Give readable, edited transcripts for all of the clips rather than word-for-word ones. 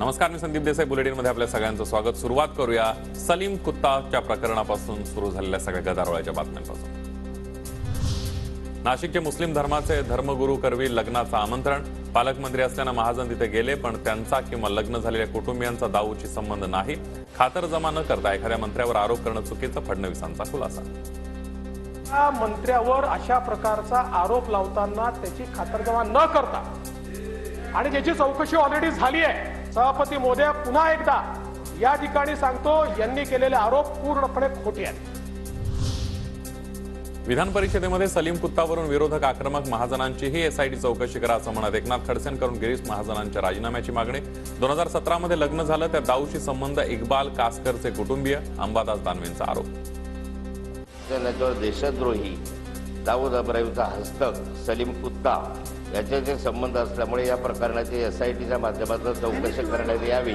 नमस्कार, मी संदीप देसाई. बुलेटिनमध्ये आपल्या सगळ्यांचं स्वागत. सुरुवात करूया सलीम कुत्ताच्या प्रकरणापासून सुरू झालेल्या सगळ्या गदारोळाच्या बातम्यांपासून. नाशिकचे मुस्लिम धर्माचे धर्मगुरू करवी लग्नाचं आमंत्रण. पालकमंत्री असल्यानं महाजन तिथे गेले, पण त्यांचा किंवा लग्न झालेल्या कुटुंबियांचा दाऊशी संबंध नाही. खातरजमा न करता एखाद्या मंत्र्यावर आरोप करणं चुकीचं, फडणवीसांचा खुलासा. मंत्र्यावर अशा प्रकारचा आरोप लावताना त्याची खातरजमा न करता आणि ज्याची चौकशी ऑलरेडी झाली आहे, सभापती महोदय पुन्हा एकदा या ठिकाणी सांगतो, यांनी केलेले आरोप पूर्णपणे खोटे आहेत. विधान परिषदेमध्ये सलीम कुत्तावरून विरोधक आक्रमक. महाजनांचीही एसआयटी चौकशी करा असं म्हणत एकनाथ खडसेंकडून गिरीश महाजनांच्या राजीनाम्याची मागणी. 2017 लग्न झालं, त्या दाऊशी संबंध. इक्बाल कासकरचे कुटुंबीय. अंबादास दानवेंचा आरोप. देशद्रोही दाऊद इब्राहिमचा हस्तक सलीम कुत्ता याचे संबंध असल्यामुळे या प्रकरणाची एसआयटीच्या माध्यमातून चौकशी करण्यात यावी.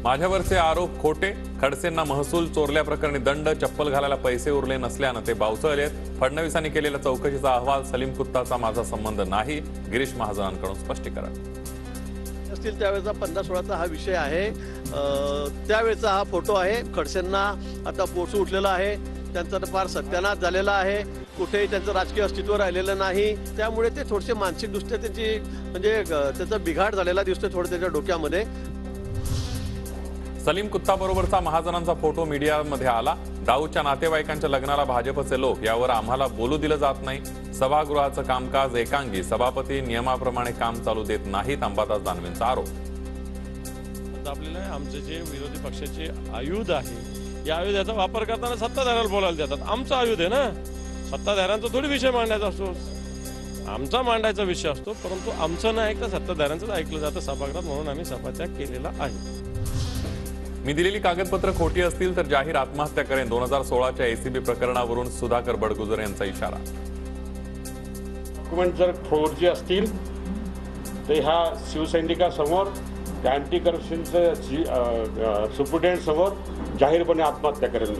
माझ्यावरचे आरोप खोटे. खडसेंना महसूल चोरल्याप्रकरणी दंड. चप्पल घालायला पैसे उरले नसल्यानं ते बावचळलेत. फडणवीसांनी केलेल्या चौकशीचा अहवाल. सलीम कुत्ताचा माझा संबंध नाही. गिरीश महाजनांकडून स्पष्टीकरण. असतील त्यावेळेचा 15-16चा हा विषय आहे. त्यावेळेचा हा फोटो आहे. खडसेंना आता पोचू उठलेला आहे. त्यांचा फार सत्यानाश झालेला आहे. कुठेही त्यांचं राजकीय अस्तित्व राहिलेलं नाही. त्यामुळे ते थोडेसे मानसिकदृष्ट्या त्यांची म्हणजे त्याचा बिघाड झालेला दिसतोय थोडं त्याच्या डोक्यामध्ये. सलीम कुत्ताबरोबरचा महाजनांचा फोटो मीडियामध्ये आला. दाऊदच्या नातेवाईकांच्या लग्नाला भाजपचे लोक. यावर आम्हाला बोलू दिलं जात नाही. सभागृहाचं कामकाज एकांगी. सभापती नियमाप्रमाणे काम चालू देत नाहीत. अंबादास दानवेंचा आरोप. आपल्याला आमचे जे विरोधी पक्षाचे आयुध आहे, या आयुधाचा वापर करताना सत्ताधाऱ्याला बोलायला देतात. आमचा आयुध आहे ना, सत्ताधाऱ्यांचा थोडी विषय मांडायचा असतो. आमचा मांडायचा विषय असतो, परंतु आमचं नाही ऐकता सत्ताधाऱ्यांचंच ऐकलं जातं सभागृहात. म्हणून आम्ही सभात्याग केलेला आहे. मी दिलेली कागदपत्र खोटी असतील तर जाहीर आत्महत्या करेन. 2016च्या एसीबी प्रकरणावरून सुधाकर बडगुजर यांचा इशारा. डॉक्युमेंट जर फोर्जी असतील तर ह्या शिवसैनिकासमोर, त्या अँटी करप्शनच्या सुप्रिटेंडेंट समोर जाहीरपणे आत्महत्या करेन,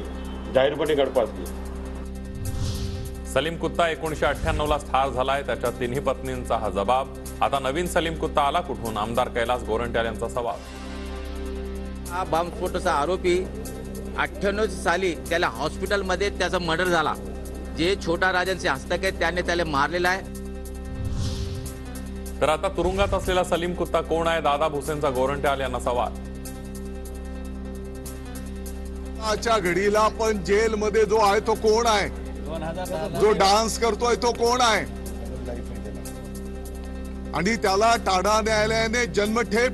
जाहीरपणे गळफास घेईन. सलीम कुत्ता 1998ला ठार झालाय. त्याच्या तिन्ही पत्नींचा हा जबाब. आता नवीन सलीम कुत्ता आला कुठून? आमदार कैलास गोरंट्याल यांचा सवाल. हा बॉम्बस्फोटाचा आरोपी 98 साली त्याला हॉस्पिटलमध्ये त्याचा मर्डर झाला. जे छोटा राजांचे हस्तक आहेत त्याने त्याला मारलेला आहे. तर आता तुरुंगात असलेला सलीम कुत्ता कोण आहे? दादा भुसेंचा गोरंट्याल यांना सवाल. आजच्या घडीला पण जेलमध्ये जो आहे तो कोण आहे? जो डान्स करतोय तो कोण आहे? आणि त्याला टाडा न्यायालयाने जन्मठेप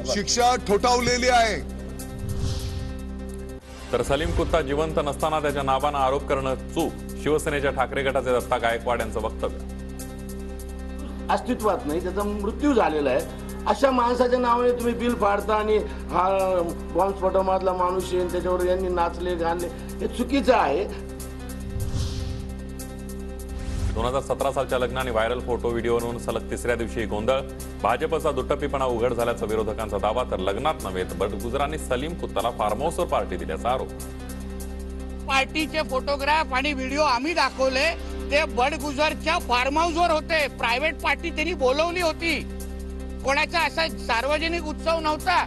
शिक्षा ठोठावलेली आहे. तर सलीम कुत्ता जिवंत नसताना त्याच्या नावानं आरोप करणं चूक. शिवसेनेच्या ठाकरे गटाचे दत्ता गायकवाड यांचं वक्तव्य. अस्तित्वात नाही, त्याचा मृत्यू झालेला आहे. अशा माणसाच्या नावाने तुम्ही बिल फाडता आणि हा बॉम्बस्फोटामधला माणूस आहे, त्याच्यावर यांनी नाचले गाणले, हे चुकीचं आहे. 2017 सालच्या लग्नाने व्हायरल फोटो व्हिडिओवरून सलग तिसऱ्या दिवशी गोंधळ. भाजपचा दुट्टप्पीपणा उघड झाल्याचा विरोधकांचा दावा. तर लग्नात नव्हे तर बडगुजरांनी सलीम कुत्ताला फार्म हाऊसवर पार्टी दिल्याचा आरोप. पार्टीचे फोटोग्राफ आणि व्हिडिओ आम्ही दाखवले. ते बडगुजरच्या फार्म हाऊसवर होते. प्रायव्हेट पार्टी त्यांनी बोलवली होती. कोणाचा असा सार्वजनिक उत्सव नव्हता